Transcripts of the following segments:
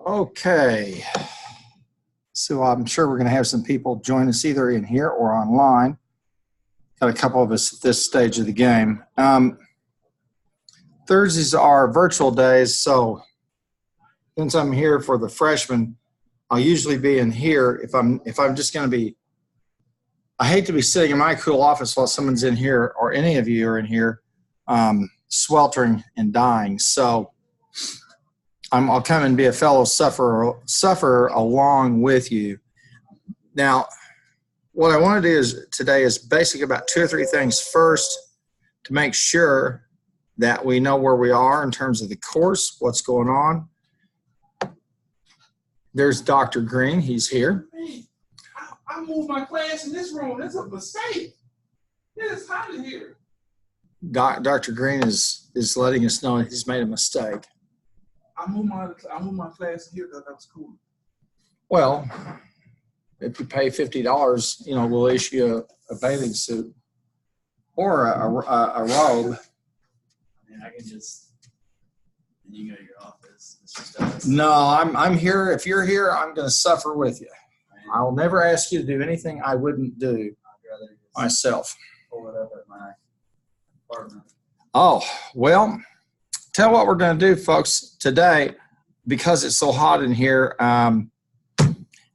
Okay, so I'm sure we're going to have some people join us either in here or online. Got a couple of us at this stage of the game. Thursdays are virtual days, so since I'm here for the freshmen, I'll usually be in here if I'm just going to be. I hate to be sitting in my cool office while someone's in here or any of you are in here sweltering and dying. So I'll come and be a fellow sufferer along with you. Now, what I want to do today is basic about 2 or 3 things. First, to make sure that we know where we are in terms of the course, what's going on. There's Dr. Green. He's here. Hey, I moved my class in this room. That's a mistake. It's hot in here. Dr. Green is letting us know he's made a mistake. I moved my class in here because that was cool. Well, if you pay $50, we'll issue a bathing suit or a robe. I mean, I can just, and you go to your office. It's just us. No, I'm here. If you're here, I'm going to suffer with you. Right. I'll never ask you to do anything I wouldn't do I'd rather just myself. pull it up at my apartment. Oh, well, tell what we're going to do, folks, today, because it's so hot in here, and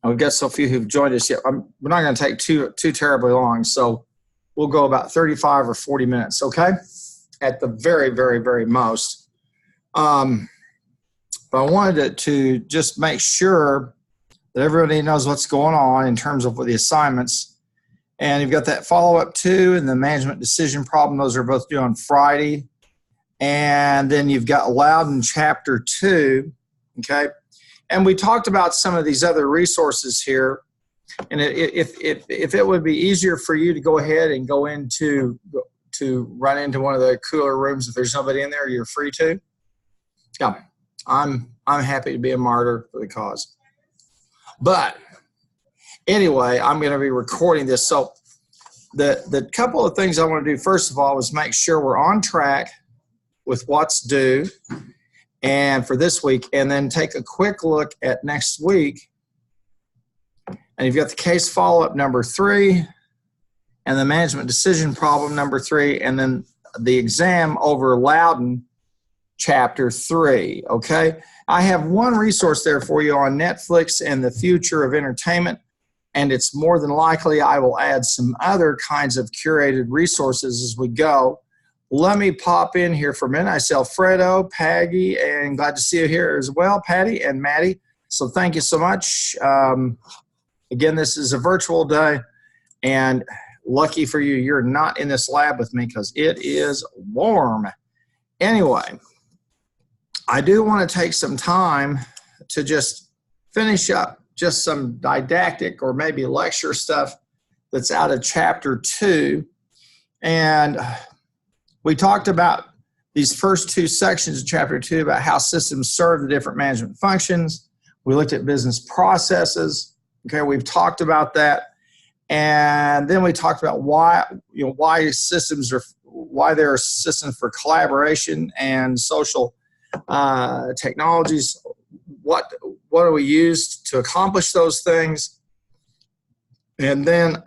we've got so few who've joined us yet. We're not going to take too terribly long, so we'll go about 35 or 40 minutes, okay? At the very, very, very most. But I wanted to just make sure that everybody knows what's going on in terms of the assignments. And you've got that follow-up too, and the management decision problem. Those are both due on Friday. And then you've got Loudon Chapter 2, okay? And we talked about some of these other resources here. And if it would be easier for you to go ahead and go into to run into one of the cooler rooms, if there's nobody in there, you're free to. Yeah, I'm happy to be a martyr for the cause. But anyway, I'm going to be recording this. So the couple of things I want to do, first of all, is make sure we're on track with what's due and for this week, and then take a quick look at next week. And you've got the case follow-up number 3 and the management decision problem number 3, and then the exam over Loudon Chapter 3, okay? I have one resource there for you on Netflix and the future of entertainment, and it's more than likely I will add some other kinds of curated resources as we go. Let me pop in here for a minute. I see Alfredo, Peggy, and glad to see you here as well, Patty and Maddie. So thank you so much. Again, this is a virtual day, and lucky for you, you're not in this lab with me because it is warm. Anyway, I do want to take some time to just finish up just some didactic or maybe lecture stuff that's out of Chapter 2. And we talked about these first 2 sections of Chapter 2 about how systems serve the different management functions. We looked at business processes. Okay, we've talked about that. And then we talked about why there are systems for collaboration and social technologies. What do we use to accomplish those things? And then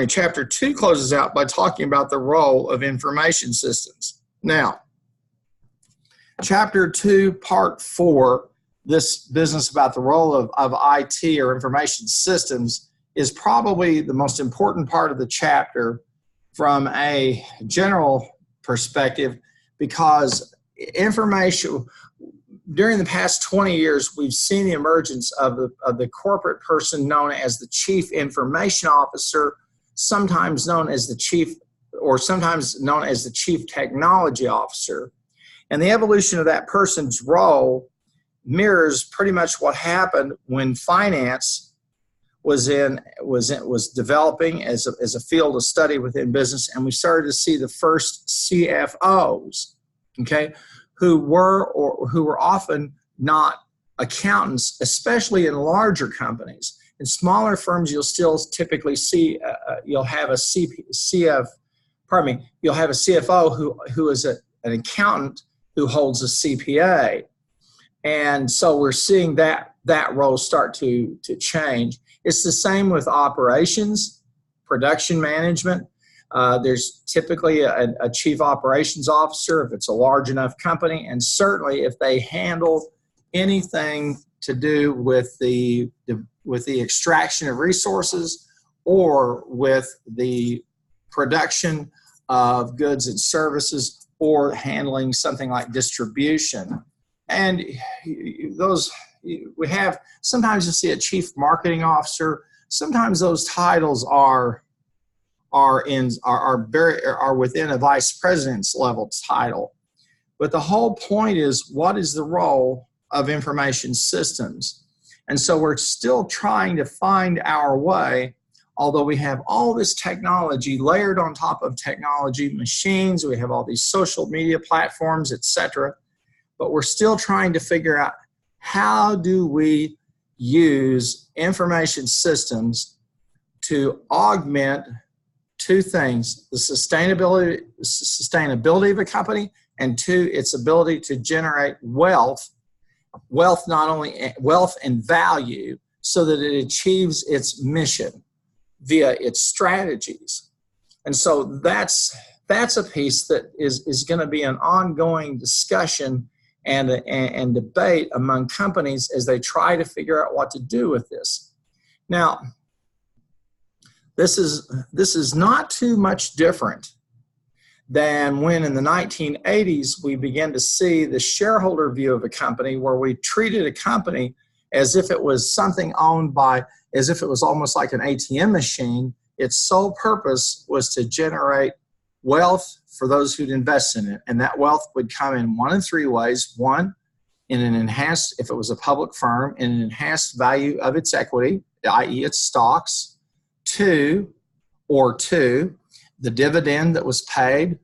Chapter 2 closes out by talking about the role of information systems. Now, Chapter 2, Part 4, this business about the role of IT or information systems is probably the most important part of the chapter from a general perspective, because information, during the past 20 years, we've seen the emergence of the corporate person known as the Chief Information Officer, sometimes known as the Chief Technology Officer. And the evolution of that person's role mirrors pretty much what happened when finance was developing as a field of study within business, and we started to see the first CFOs, okay, who were often not accountants, especially in larger companies. In smaller firms, you'll still typically see you'll have a CFO who is an accountant who holds a CPA. And so we're seeing that role start to change. It's the same with operations, production management. There's typically a chief operations officer if it's a large enough company, and certainly if they handle anything to do with the extraction of resources or with the production of goods and services or handling something like distribution. And those, we have, sometimes you see a chief marketing officer. Sometimes those titles are within a vice president's level title. But the whole point is, what is the role of information systems? And so we're still trying to find our way, although we have all this technology layered on top of technology, machines, we have all these social media platforms, etc. But we're still trying to figure out, how do we use information systems to augment two things: the sustainability of a company, and two, its ability to generate wealth, not only wealth and value, so that it achieves its mission via its strategies. And so that's a piece that is going to be an ongoing discussion and debate among companies as they try to figure out what to do with this. Now, this is not too much different than when in the 1980s we began to see the shareholder view of a company, where we treated a company as if it was something owned by, as if it was almost like an ATM machine. Its sole purpose was to generate wealth for those who'd invest in it. And that wealth would come in one of three ways. One, in an enhanced, if it was a public firm, in an enhanced value of its equity, i.e. its stocks. Two, the dividend that was paid,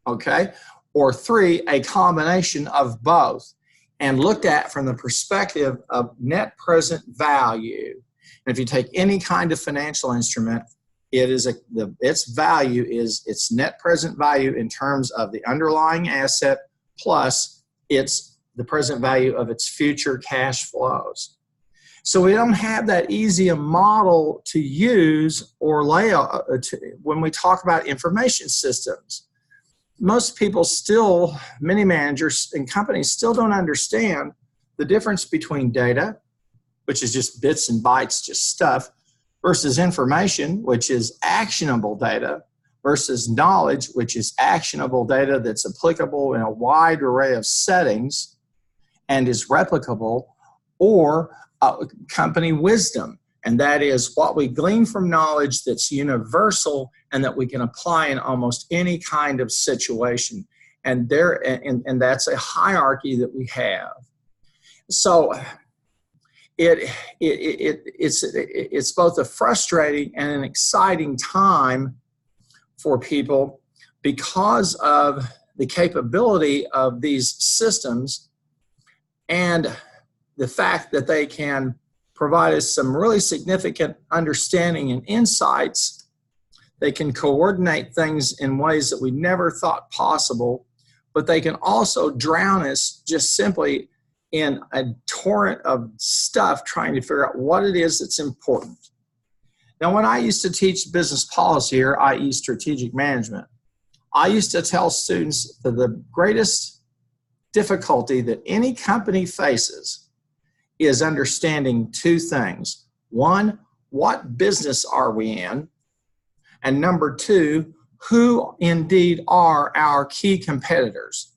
okay? Or three, a combination of both, and looked at from the perspective of net present value. And if you take any kind of financial instrument, its value is its net present value in terms of the underlying asset plus the present value of its future cash flows. So we don't have that easy a model to use or lay out when we talk about information systems. Most people still, many managers and companies still don't understand the difference between data, which is just bits and bytes, just stuff, versus information, which is actionable data, versus knowledge, which is actionable data that's applicable in a wide array of settings and is replicable, or company wisdom. And that is what we glean from knowledge that's universal and that we can apply in almost any kind of situation. And that's a hierarchy that we have. So it's both a frustrating and an exciting time for people because of the capability of these systems and the fact that they can provide us some really significant understanding and insights. They can coordinate things in ways that we never thought possible, but they can also drown us just simply in a torrent of stuff trying to figure out what it is that's important. Now, when I used to teach business policy here, i.e. strategic management, I used to tell students that the greatest difficulty that any company faces is understanding two things. One, what business are we in? And number two, who indeed are our key competitors?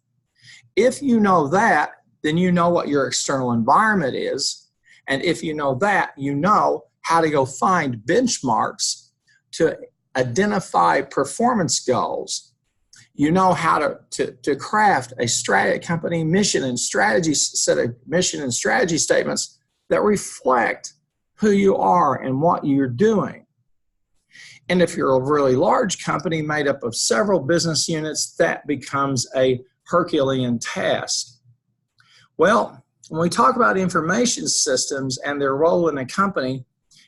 If you know that, then you know what your external environment is. And if you know that, you know how to go find benchmarks to identify performance goals. You know how to craft a company mission and strategy, set of mission and strategy statements that reflect who you are and what you're doing. And if you're a really large company made up of several business units, that becomes a Herculean task. Well, when we talk about information systems and their role in a company,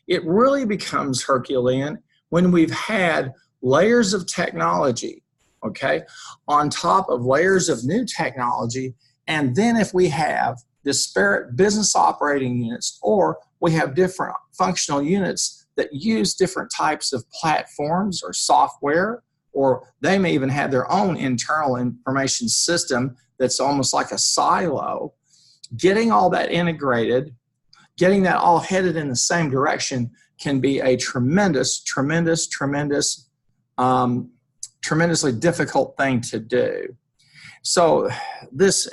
it really becomes Herculean when we've had layers of technology, okay, on top of layers of new technology. And then if we have disparate business operating units, or we have different functional units that use different types of platforms or software, or they may even have their own internal information system that's almost like a silo. Getting all that integrated, getting that all headed in the same direction can be a tremendously difficult thing to do. So this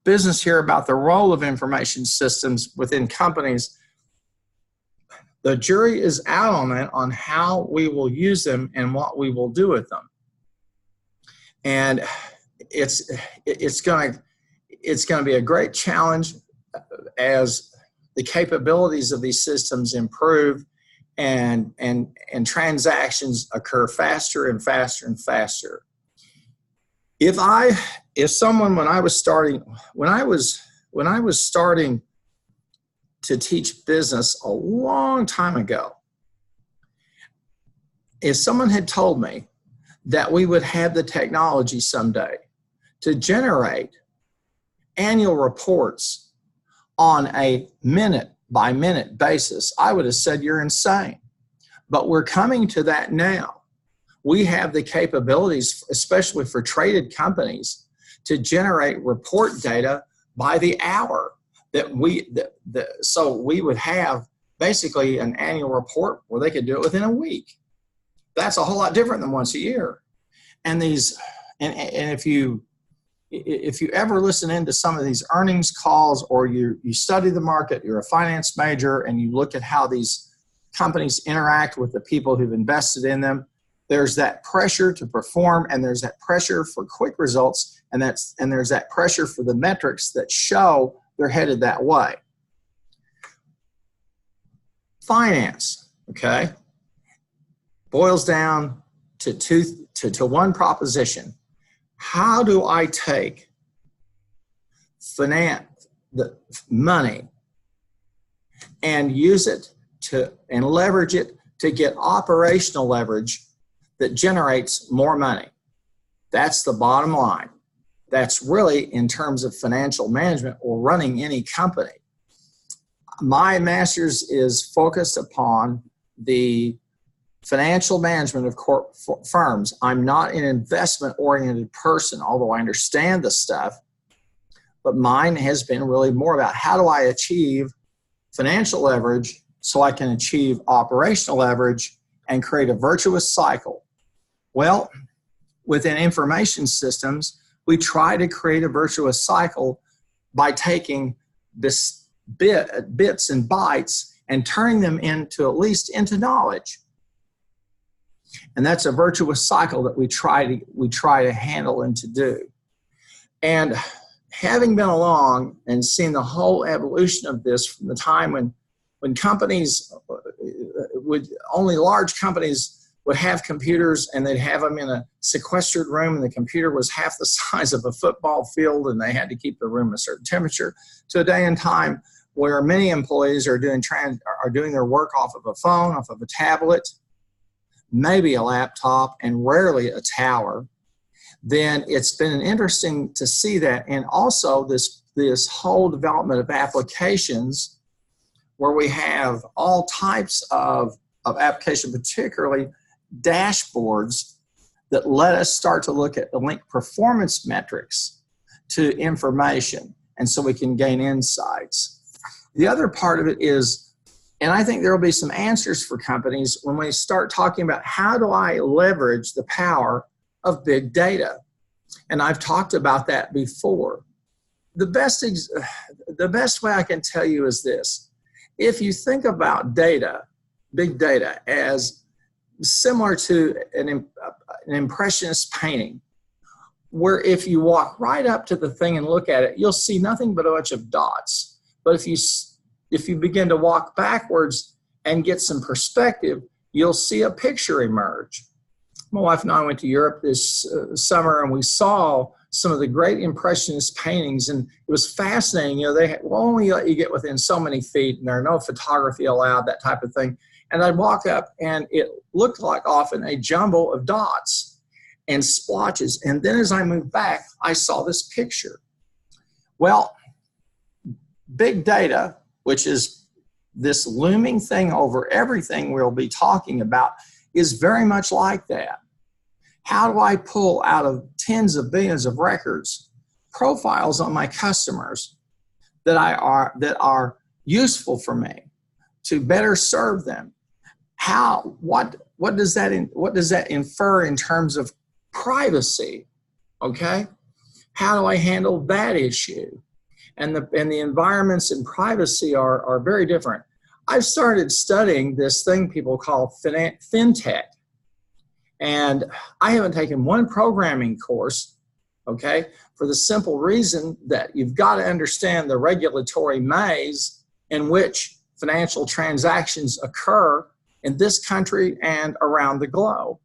business here about the role of information systems within companies, the jury is out on that, on how we will use them and what we will do with them. And it's going to be a great challenge as the capabilities of these systems improve and transactions occur faster and faster and faster. If someone, when I was starting to teach business a long time ago, if someone had told me that we would have the technology someday to generate annual reports on a minute-by-minute basis, I would have said you're insane. But we're coming to that now. We have the capabilities, especially for traded companies, to generate report data by the hour. So we would have basically an annual report where they could do it within a week. That's a whole lot different than once a year. And if you ever listen into some of these earnings calls, or you study the market, you're a finance major, and you look at how these companies interact with the people who've invested in them, there's that pressure to perform, and there's that pressure for quick results, and there's that pressure for the metrics that show they're headed that way. Finance, okay, boils down to one proposition. How do I take the money and use it and leverage it to get operational leverage that generates more money? That's the bottom line. That's really, in terms of financial management or running any company. My master's is focused upon the financial management of firms. I'm not an investment-oriented person, although I understand the stuff, but mine has been really more about how do I achieve financial leverage so I can achieve operational leverage and create a virtuous cycle. Well, within information systems, we try to create a virtuous cycle by taking this bits and bytes and turning them into knowledge. And that's a virtuous cycle that we try to handle and to do. And having been along and seen the whole evolution of this from the time when companies only large companies would have computers, and they'd have them in a sequestered room, and the computer was half the size of a football field, and they had to keep the room a certain temperature, to a day and time where many employees are doing their work off of a phone, off of a tablet, maybe a laptop, and rarely a tower. Then it's been interesting to see that, and also this whole development of applications where we have all types of application, particularly dashboards that let us start to look at the link performance metrics to information, and so we can gain insights. The other part of it is, and I think there will be some answers for companies when we start talking about how do I leverage the power of big data. And I've talked about that before. The best way I can tell you is this. If you think about data, big data, as similar to an impressionist painting, where if you walk right up to the thing and look at it, you'll see nothing but a bunch of dots. But if you begin to walk backwards and get some perspective, you'll see a picture emerge. My wife and I went to Europe this summer, and we saw some of the great impressionist paintings, and it was fascinating. You know, they will only let you get within so many feet, and there are no photography allowed, that type of thing. And I'd walk up, and it looked like often a jumble of dots and splotches. And then as I moved back, I saw this picture. Well, big data, which is this looming thing over everything we'll be talking about, is very much like that. How do I pull out of tens of billions of records profiles on my customers that are useful for me to better serve them? What does that infer in terms of privacy? Okay, how do I handle that issue? And the environments in privacy are very different. I've started studying this thing people call fintech, and I haven't taken one programming course, okay, for the simple reason that you've got to understand the regulatory maze in which financial transactions occur in this country and around the globe.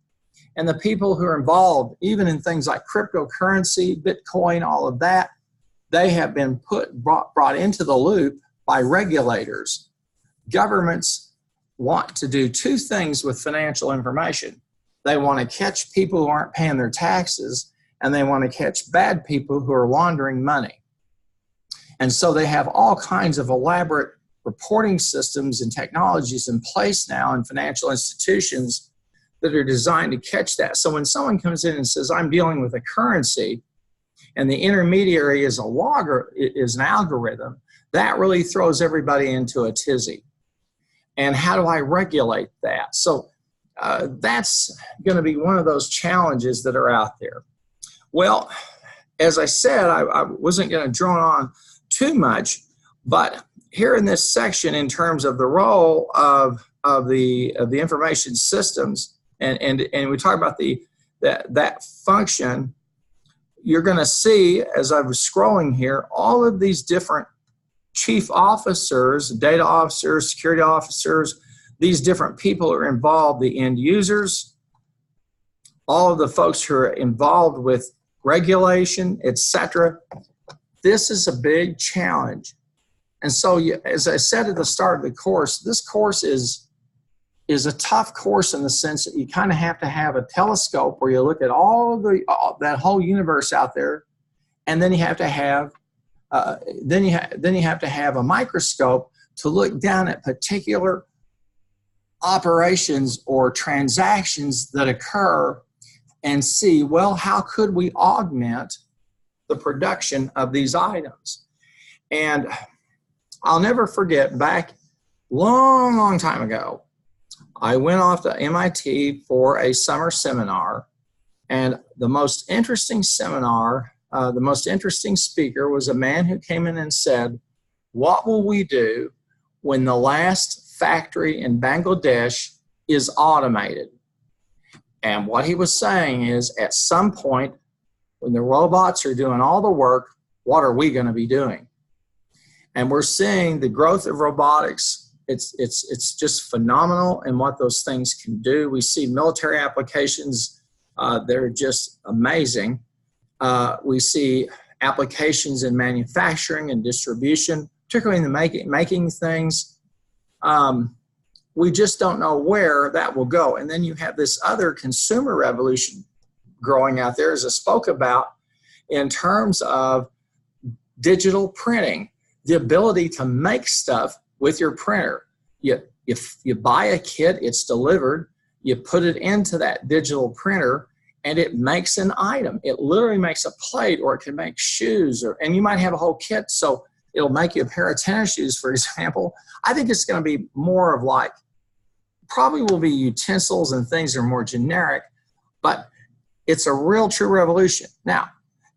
And the people who are involved, even in things like cryptocurrency, Bitcoin, all of that, they have been brought into the loop by regulators. Governments want to do two things with financial information. They want to catch people who aren't paying their taxes, and they want to catch bad people who are laundering money. And so they have all kinds of elaborate reporting systems and technologies in place now in financial institutions that are designed to catch that. So when someone comes in and says, I'm dealing with a currency, and the intermediary is an algorithm, that really throws everybody into a tizzy. And how do I regulate that? So that's going to be one of those challenges that are out there. Well, as I said, I wasn't going to drone on too much, but here in this section, in terms of the role of the information systems, and we talk about that function, you're going to see, as I was scrolling here, all of these different chief officers, data officers, security officers, these different people are involved, the end users, all of the folks who are involved with regulation, etc. This is a big challenge. And so, as I said at the start of the course, this course is a tough course in the sense that you kind of have to have a telescope where you look at that whole universe out there, and then you have to have a microscope to look down at particular operations or transactions that occur and see, well, how could we augment the production of these items? And I'll never forget, back long time ago, I went off to MIT for a summer seminar, and the most interesting speaker was a man who came in and said, what will we do when the last factory in Bangladesh is automated? And what he was saying is, at some point, when the robots are doing all the work, what are we going to be doing? And we're seeing the growth of robotics. It's just phenomenal in what those things can do. We see military applications that are just amazing. We see applications in manufacturing and distribution, particularly in the making things. We just don't know where that will go. And then you have this other consumer revolution growing out there, as I spoke about, in terms of digital printing, the ability to make stuff with your printer. If you buy a kit, it's delivered, you put it into that digital printer, and it makes an item. It literally makes a plate, or it can make shoes, and you might have a whole kit, so it'll make you a pair of tennis shoes, for example. I think it's going to be more of like, probably will be utensils and things that are more generic, but it's a real true revolution. Now,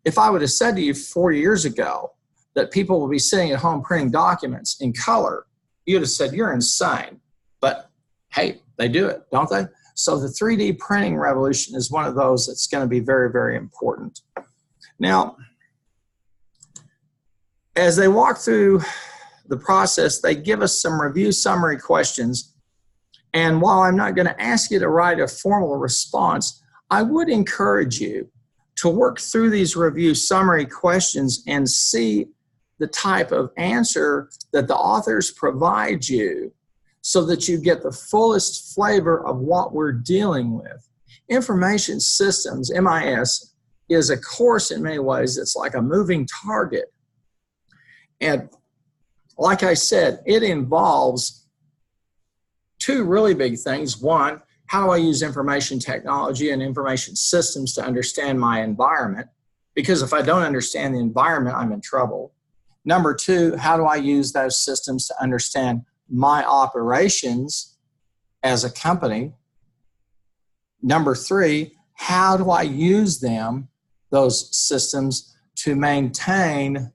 if I would have said to you 40 years ago that people will be sitting at home printing documents in color, you'd have said, you're insane. But hey, they do it, don't they? So the 3D printing revolution is one of those that's going to be very, very important. Now, as they walk through the process, they give us some review summary questions. And while I'm not going to ask you to write a formal response, I would encourage you to work through these review summary questions and see the type of answer that the authors provide you so that you get the fullest flavor of what we're dealing with. Information systems, MIS, is a course in many ways. It's like a moving target. And like I said, it involves two really big things. One, how do I use information technology and information systems to understand my environment? Because if I don't understand the environment, I'm in trouble. Number two, how do I use those systems to understand my operations as a company? Number three, how do I use them, those systems, to maintain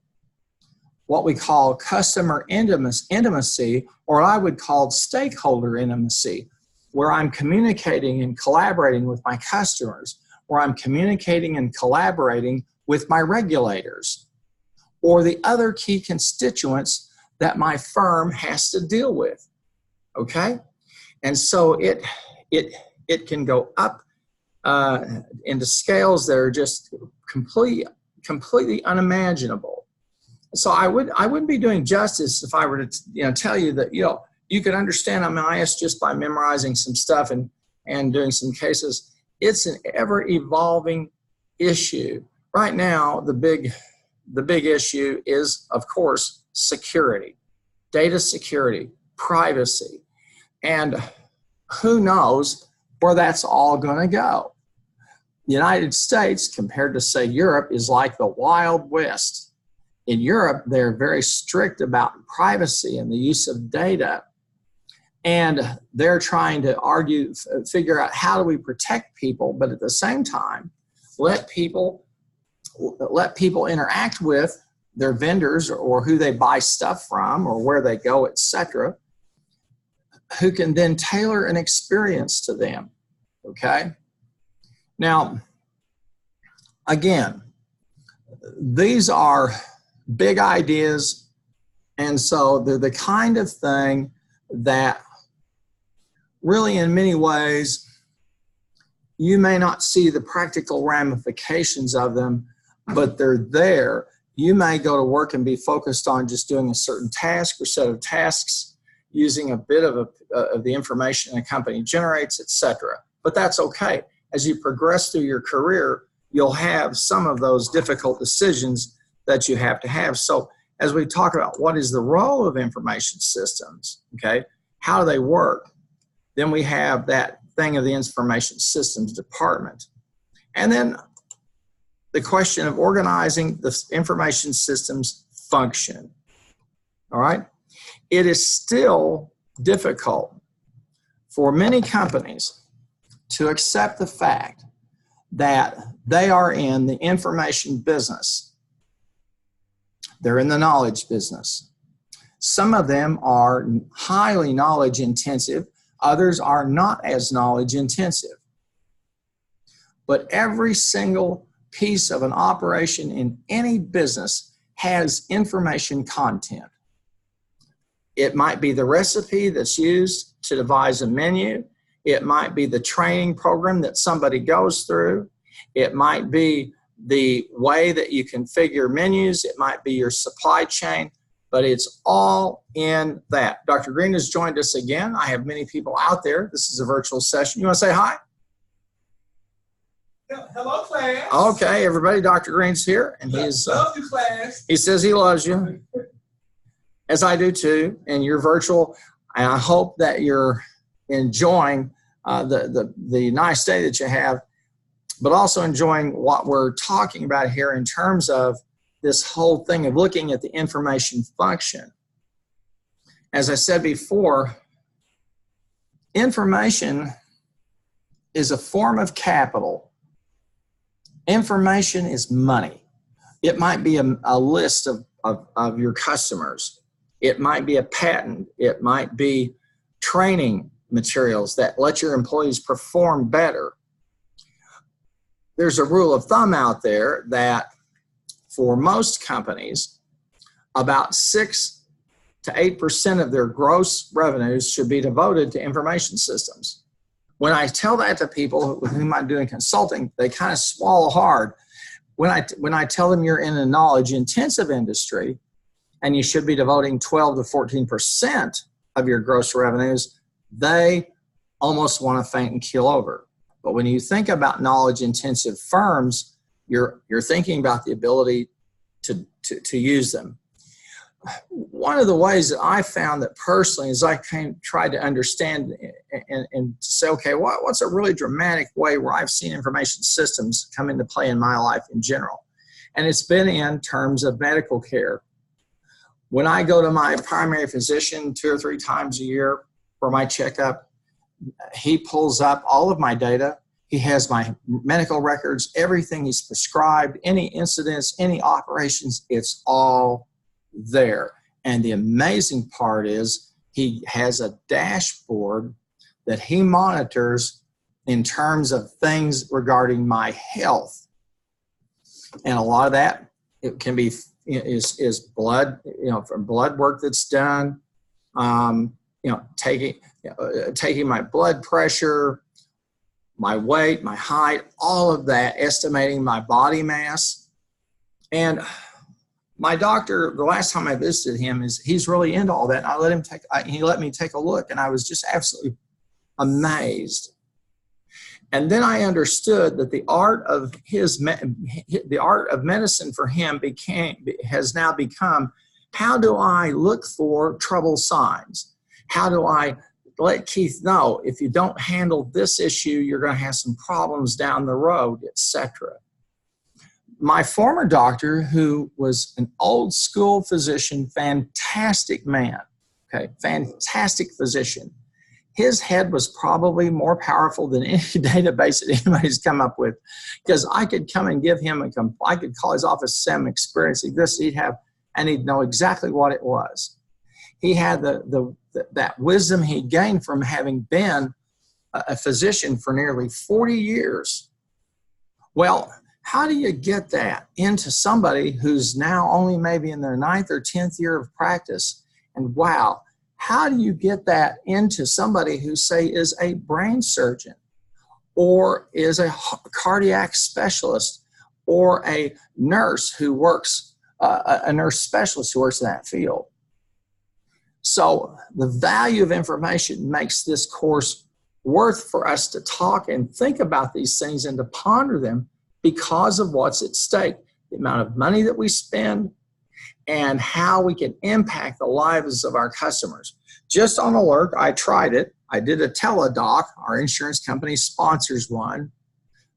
what we call customer intimacy, or I would call stakeholder intimacy, where I'm communicating and collaborating with my customers, where I'm communicating and collaborating with my regulators, or the other key constituents that my firm has to deal with, okay? And so it can go up into scales that are just completely unimaginable. So I wouldn't be doing justice if I were to tell you that you could understand MIS just by memorizing some stuff and doing some cases. It's an ever evolving issue. Right now, the big issue is, of course, security, data security, privacy, and who knows where that's all going to go. The United States, compared to, say, Europe, is like the Wild West. In Europe, they're very strict about privacy and the use of data. And they're trying to figure out how do we protect people, but at the same time, let people interact with their vendors or who they buy stuff from or where they go, etc., who can then tailor an experience to them, okay? Now, again, these are big ideas, and so they're the kind of thing that really in many ways you may not see the practical ramifications of them, but they're there. You may go to work and be focused on just doing a certain task or set of tasks using a bit of the information a company generates, etc. But that's okay. As you progress through your career, you'll have some of those difficult decisions that you have to have. So as we talk about what is the role of information systems, okay, how do they work? Then we have that thing of the information systems department. And then the question of organizing the information systems function, all right? It is still difficult for many companies to accept the fact that they are in the information business. They're in the knowledge business. Some of them are highly knowledge intensive. Others are not as knowledge intensive. But every single piece of an operation in any business has information content. It might be the recipe that's used to devise a menu. It might be the training program that somebody goes through. It might be the way that you configure menus. It might be your supply chain, but it's all in that. Dr. Green has joined us again. I have many people out there. This is a virtual session. You want to say hi? Hello, class. Okay, everybody, Dr. Green's here, and he's love you, class. He says he loves you, as I do too, and you're virtual, and I hope that you're enjoying the nice day that you have, but also enjoying what we're talking about here in terms of this whole thing of looking at the information function. As I said before, information is a form of capital. Information is money. It might be a list of your customers. It might be a patent. It might be training materials that let your employees perform better. There's a rule of thumb out there that for most companies, about 6 to 8% of their gross revenues should be devoted to information systems. When I tell that to people with whom I'm doing consulting, they kind of swallow hard. When I tell them you're in a knowledge-intensive industry and you should be devoting 12 to 14% of your gross revenues, they almost want to faint and keel over. But when you think about knowledge-intensive firms, you're thinking about the ability to use them. one of the ways that I found that personally is I tried to understand and say, okay, what's a really dramatic way where I've seen information systems come into play in my life in general? And it's been in terms of medical care. When I go to my primary physician 2 or 3 times a year for my checkup, he pulls up all of my data. He has my medical records, everything he's prescribed, any incidents, any operations, it's all there. And the amazing part is he has a dashboard that he monitors in terms of things regarding my health. And a lot of that, it can be, is blood, from blood work that's done, taking my blood pressure, my weight, my height, all of that, estimating my body mass. And my doctor, the last time I visited him, he's really into all that. And he let me take a look, and I was just absolutely amazed. And then I understood that the art of medicine for him has now become, how do I look for trouble signs? How do I let Keith know if you don't handle this issue, you're going to have some problems down the road, etc. My former doctor, who was an old school physician, fantastic man, okay, fantastic physician. His head was probably more powerful than any database that anybody's come up with, because I could come and give him I could call his office, Sam, experiencing this, and he'd know exactly what it was. He had that wisdom he gained from having been a physician for nearly 40 years. Well, how do you get that into somebody who's now only maybe in their 9th or 10th year of practice? And wow, how do you get that into somebody who, say, is a brain surgeon or is a cardiac specialist or a nurse who works, a nurse specialist who works in that field? So the value of information makes this course worth for us to talk and think about these things and to ponder them, because of what's at stake, the amount of money that we spend and how we can impact the lives of our customers. Just on alert, I tried it. I did a teledoc. Our insurance company sponsors one.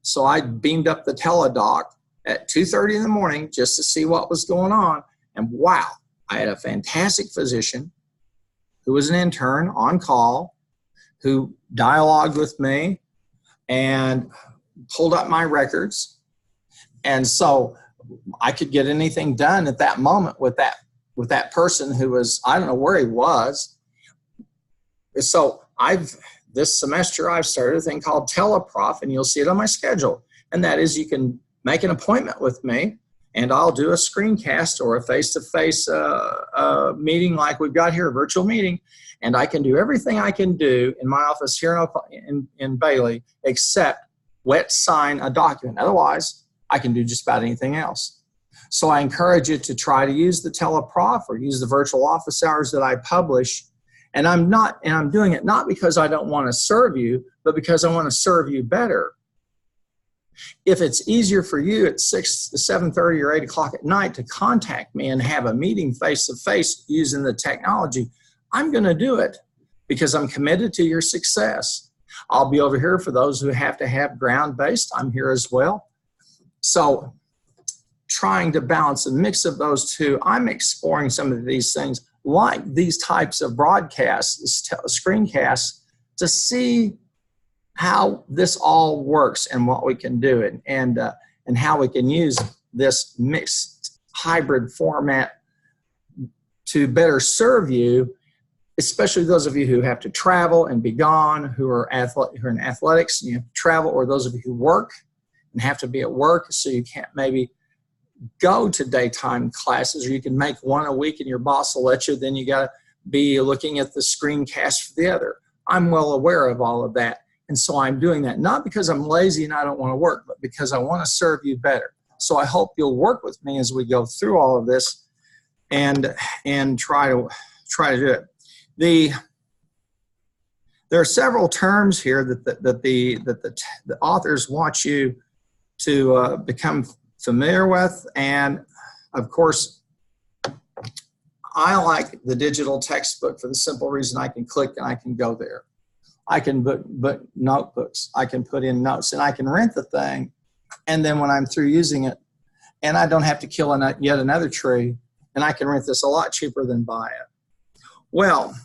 So I beamed up the teledoc at 2:30 in the morning just to see what was going on. And wow, I had a fantastic physician who was an intern on call, who dialogued with me and pulled up my records. And so I could get anything done at that moment with that person who was, I don't know where he was. So this semester I've started a thing called Teleprof, and you'll see it on my schedule. And that is, you can make an appointment with me, and I'll do a screencast or a face-to-face meeting like we've got here, a virtual meeting. And I can do everything I can do in my office here in Bailey, except wet sign a document. Otherwise, I can do just about anything else. So I encourage you to try to use the Teleprof or use the virtual office hours that I publish. And I'm doing it not because I don't want to serve you, but because I want to serve you better. If it's easier for you at 6 to 7:30 or 8 o'clock at night to contact me and have a meeting face-to-face using the technology, I'm going to do it because I'm committed to your success. I'll be over here for those who have to have ground-based. I'm here as well. So trying to balance a mix of those two, I'm exploring some of these things like these types of broadcasts, screencasts, to see how this all works and what we can do, and how we can use this mixed hybrid format to better serve you, especially those of you who have to travel and be gone, who are in athletics and you have to travel, or those of you who work and have to be at work, so you can't maybe go to daytime classes, or you can make one a week and your boss will let you, then you got to be looking at the screencast for the other. I'm well aware of all of that. And so I'm doing that, not because I'm lazy and I don't want to work, but because I want to serve you better. So I hope you'll work with me as we go through all of this and try to do it. There are several terms here that the authors want you to become familiar with, and of course I like the digital textbook for the simple reason I can click and I can go there. I can book notebooks. I can put in notes, and I can rent the thing. And then when I'm through using it, and I don't have to kill yet another tree, and I can rent this a lot cheaper than buy it. Well,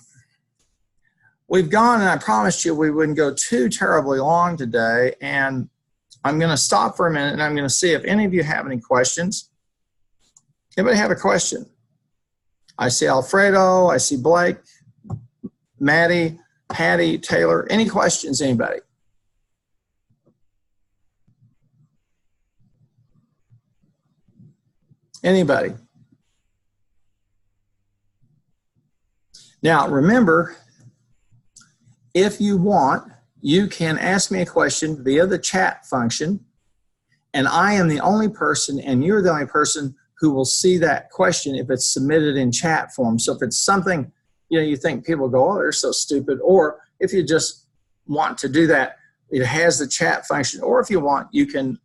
we've gone, and I promised you we wouldn't go too terribly long today, and I'm going to stop for a minute, and I'm going to see if any of you have any questions. Anybody have a question? I see Alfredo, I see Blake, Maddie, Patty, Taylor. Any questions, anybody? Anybody? Now, remember, if you want, you can ask me a question via the chat function, and I am the only person, and you're the only person who will see that question if it's submitted in chat form. So if it's something, you think people go, oh, they're so stupid, or if you just want to do that, it has the chat function. Or if you want, you can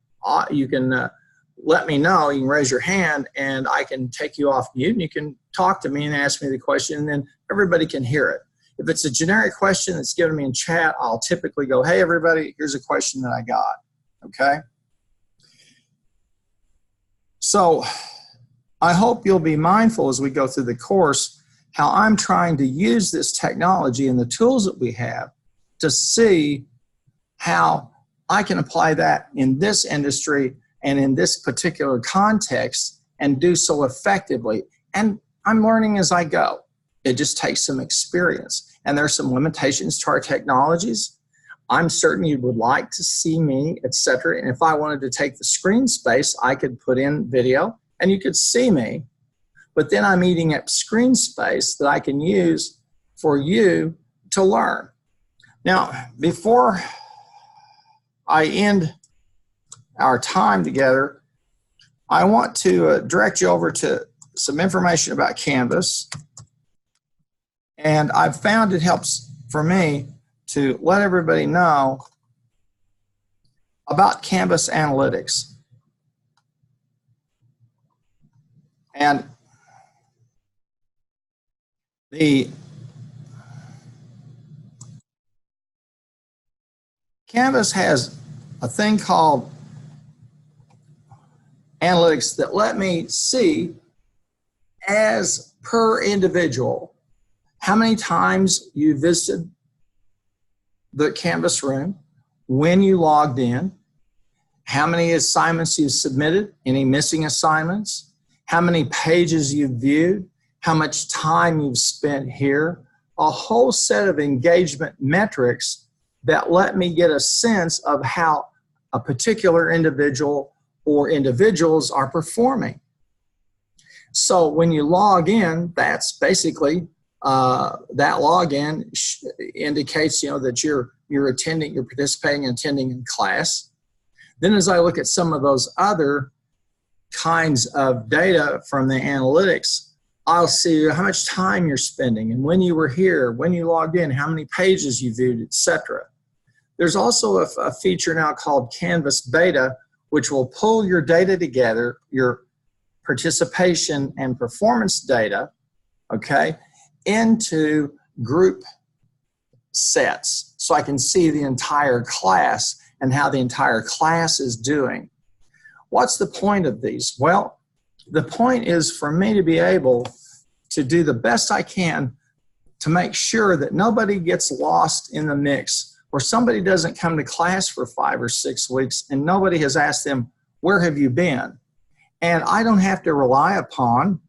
let me know. You can raise your hand, and I can take you off mute, and you can talk to me and ask me the question, and then everybody can hear it. If it's a generic question that's given me in chat, I'll typically go, hey, everybody, here's a question that I got, okay? So I hope you'll be mindful as we go through the course how I'm trying to use this technology and the tools that we have to see how I can apply that in this industry and in this particular context and do so effectively. And I'm learning as I go. It just takes some experience. And there are some limitations to our technologies. I'm certain you would like to see me, etc. And if I wanted to take the screen space, I could put in video and you could see me. But then I'm eating up screen space that I can use for you to learn. Now, before I end our time together, I want to direct you over to some information about Canvas. And I've found it helps for me to let everybody know about Canvas Analytics. And the Canvas has a thing called analytics that let me see as per individual how many times you visited the Canvas room, when you logged in, how many assignments you submitted, any missing assignments, how many pages you viewed, how much time you've spent here, a whole set of engagement metrics that let me get a sense of how a particular individual or individuals are performing. So when you log in, that's basically that login indicates, that you're attending, you're participating and attending in class. Then as I look at some of those other kinds of data from the analytics, I'll see how much time you're spending and when you were here, when you logged in, how many pages you viewed, etc. There's also a feature now called Canvas Beta, which will pull your data together, your participation and performance data, okay, into group sets. So I can see the entire class and how the entire class is doing. What's the point of these? Well, the point is for me to be able to do the best I can to make sure that nobody gets lost in the mix, or somebody doesn't come to class for 5 or 6 weeks and nobody has asked them, where have you been? And I don't have to rely upon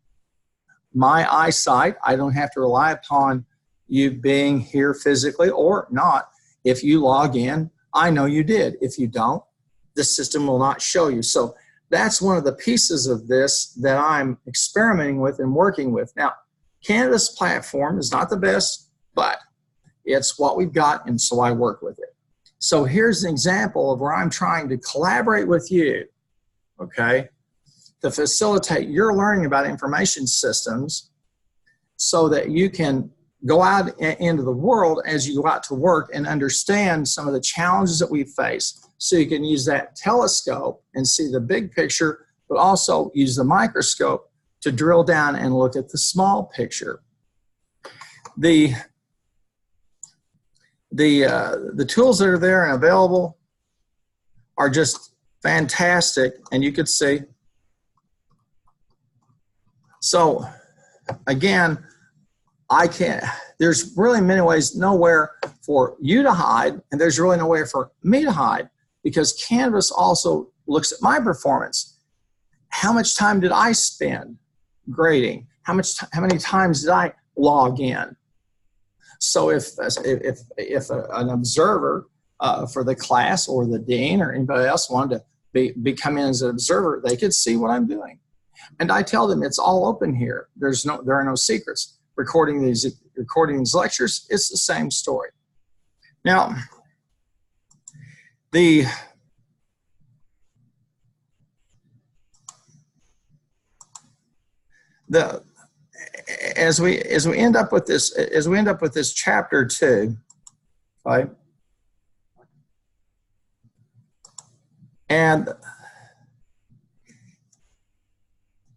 my eyesight. I don't have to rely upon you being here physically or not. If you log in, I know you did. If you don't, the system will not show you. So that's one of the pieces of this that I'm experimenting with and working with. Now, Canvas platform is not the best, but it's what we've got, and so I work with it. So here's an example of where I'm trying to collaborate with you, okay, to facilitate your learning about information systems so that you can go out into the world as you go out to work and understand some of the challenges that we face, so you can use that telescope and see the big picture, but also use the microscope to drill down and look at the small picture. The tools that are there and available are just fantastic, and you could see. So again, there's really many ways, nowhere for you to hide, and there's really no way for me to hide, because Canvas also looks at my performance. How much time did I spend grading? How many times did I log in? So if an observer for the class or the dean or anybody else wanted to come in as an observer, they could see what I'm doing. And I tell them it's all open here. There are no secrets. Recording these lectures, it's the same story. Now, as we end up with this chapter 2, right? And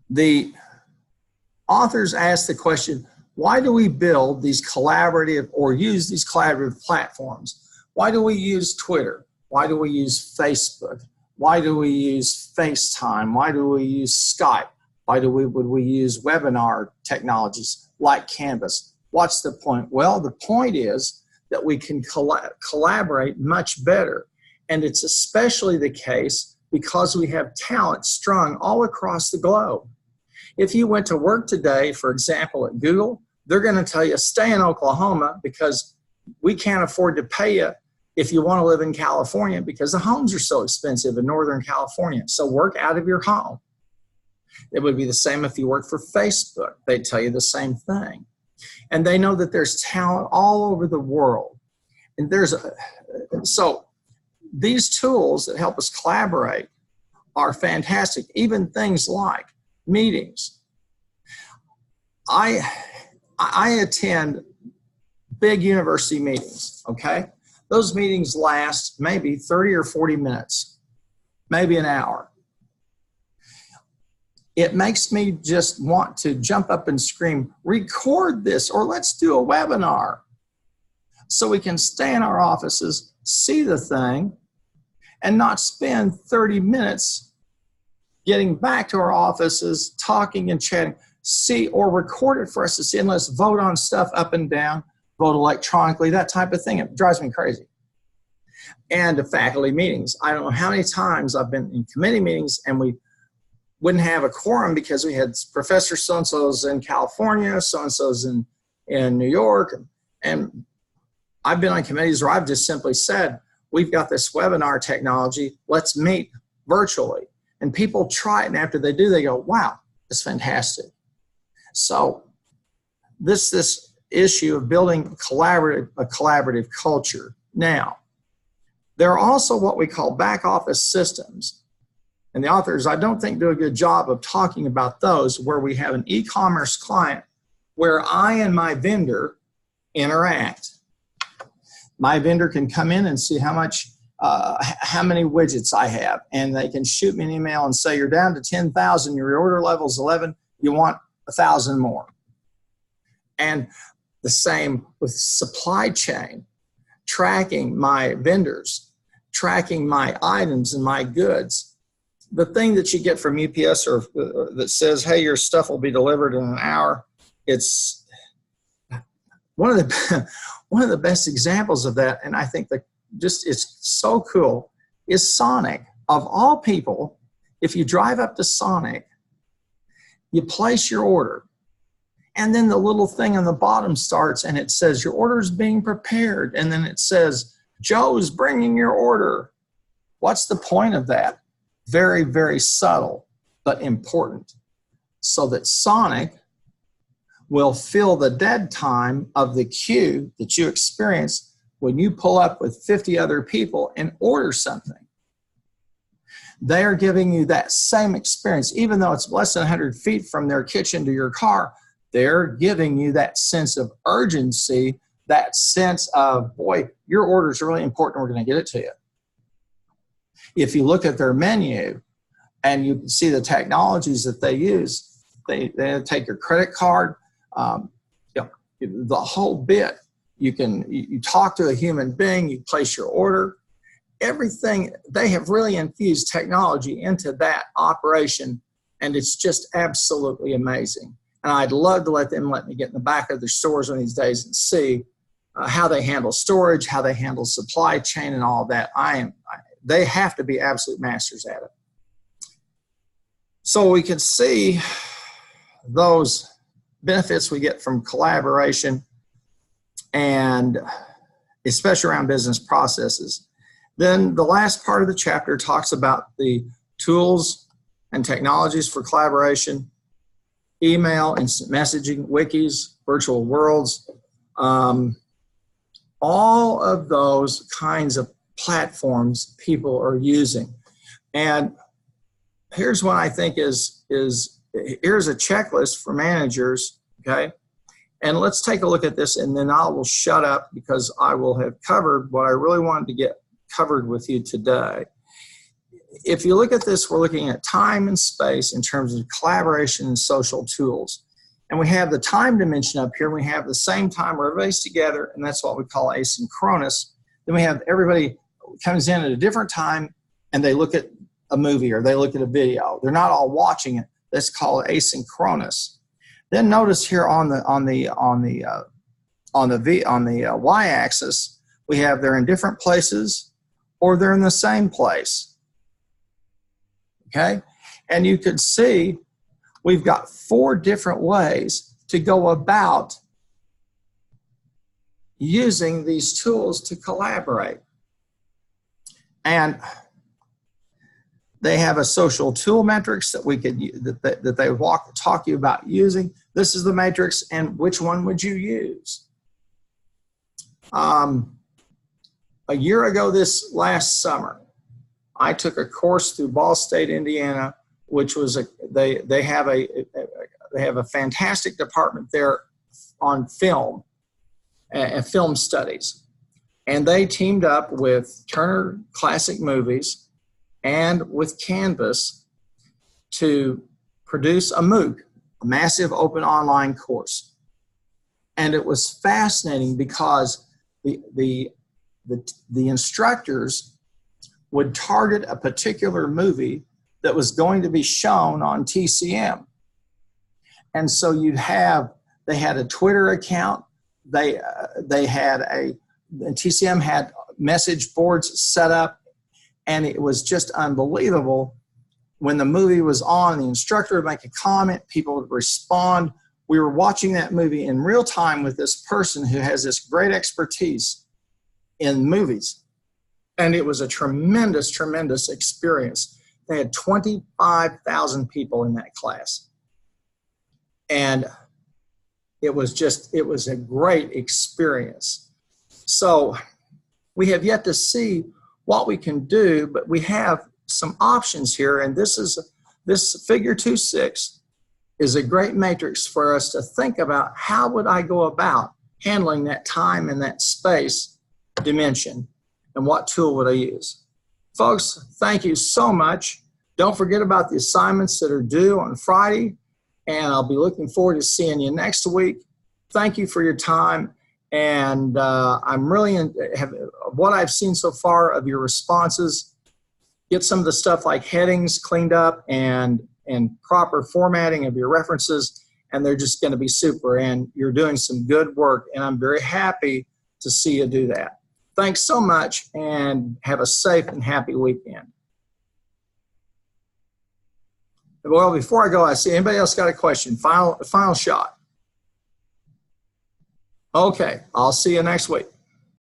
the authors ask the question, why do we build these collaborative or use these collaborative platforms? Why do we use Twitter? Why do we use Facebook? Why do we use FaceTime? Why do we use Skype? Why would we use webinar technologies like Canvas? What's the point? Well, the point is that we can collaborate much better. And it's especially the case because we have talent strung all across the globe. If you went to work today, for example, at Google, they're going to tell you, stay in Oklahoma because we can't afford to pay you if you want to live in California because the homes are so expensive in Northern California. So work out of your home. It would be the same if you work for Facebook. They'd tell you the same thing. And they know that there's talent all over the world. And so these tools that help us collaborate are fantastic. Even things like meetings. I attend big university meetings, okay? Those meetings last maybe 30 or 40 minutes, maybe an hour. It makes me just want to jump up and scream, record this, or let's do a webinar. So we can stay in our offices, see the thing, and not spend 30 minutes getting back to our offices, talking and chatting, or record it for us to see, and let's vote on stuff up and down, vote electronically, that type of thing. It drives me crazy. And the faculty meetings. I don't know how many times I've been in committee meetings and we wouldn't have a quorum because we had Professor so-and-so's in California, so-and-so's in New York. And I've been on committees where I've just simply said, we've got this webinar technology, let's meet virtually. And people try it, and after they do, they go, wow, it's fantastic. So this issue of building a collaborative culture. Now, there are also what we call back office systems. And the authors, I don't think, do a good job of talking about those, where we have an e-commerce client where I and my vendor interact. My vendor can come in and see how many widgets I have, and they can shoot me an email and say, you're down to 10,000, your order level's 11, you want 1,000 more. And the same with supply chain, tracking my vendors, tracking my items and my goods. The thing that you get from UPS or that says, hey, your stuff will be delivered in an hour, it's one of the best examples of that, and I think that just it's so cool, is Sonic. Of all people, if you drive up to Sonic, you place your order, and then the little thing on the bottom starts and it says your order is being prepared, and then it says Joe's bringing your order. What's the point of that? Very, very subtle, but important, so that Sonic will fill the dead time of the queue that you experience when you pull up with 50 other people and order something. They are giving you that same experience, even though it's less than 100 feet from their kitchen to your car. They're giving you that sense of urgency, that sense of, boy, your order is really important, we're going to get it to you. If you look at their menu and you see the technologies that they use, they take your credit card, you know, the whole bit. You talk to a human being, you place your order, everything. They have really infused technology into that operation, and it's just absolutely amazing. And I'd love to let me get in the back of their stores one of these days and see how they handle storage, how they handle supply chain and all that. They have to be absolute masters at it. So we can see those benefits we get from collaboration, and especially around business processes. Then the last part of the chapter talks about the tools and technologies for collaboration, email, instant messaging, wikis, virtual worlds, all of those kinds of platforms people are using. And here's what I think here's a checklist for managers, okay? And let's take a look at this, and then I will shut up because I will have covered what I really wanted to get covered with you today. If you look at this, we're looking at time and space in terms of collaboration and social tools. And we have the time dimension up here. We have the same time where everybody's together, and that's what we call asynchronous. Then we have everybody comes in at a different time, and they look at a movie or they look at a video. They're not all watching it. That's called asynchronous. Then notice here on the y-axis, we have they're in different places or they're in the same place. Okay, and you could see we've got 4 different ways to go about using these tools to collaborate. And they have a social tool matrix that we could that they talk you about using. This is the matrix, and which one would you use? A year ago this last summer, I took a course through Ball State, Indiana, which was they have a fantastic department there on film and film studies, and they teamed up with Turner Classic Movies and with Canvas to produce a MOOC, a massive open online course. And it was fascinating because the instructors would target a particular movie that was going to be shown on TCM. And so they had a Twitter account, TCM had message boards set up, and it was just unbelievable. When the movie was on, the instructor would make a comment, people would respond. We were watching that movie in real time with this person who has this great expertise in movies. And it was a tremendous, tremendous experience. They had 25,000 people in that class. And it was a great experience. So we have yet to see what we can do, but we have some options here, and this figure 2.6 is a great matrix for us to think about how would I go about handling that time and that space dimension, and what tool would I use. Folks, thank you so much. Don't forget about the assignments that are due on Friday, and I'll be looking forward to seeing you next week. Thank you for your time. And I'm really what I've seen so far of your responses. Get some of the stuff like headings cleaned up and proper formatting of your references, and they're just going to be super. And you're doing some good work, and I'm very happy to see you do that. Thanks so much, and have a safe and happy weekend. Well, before I go, I see anybody else got a question? Final shot. Okay, I'll see you next week.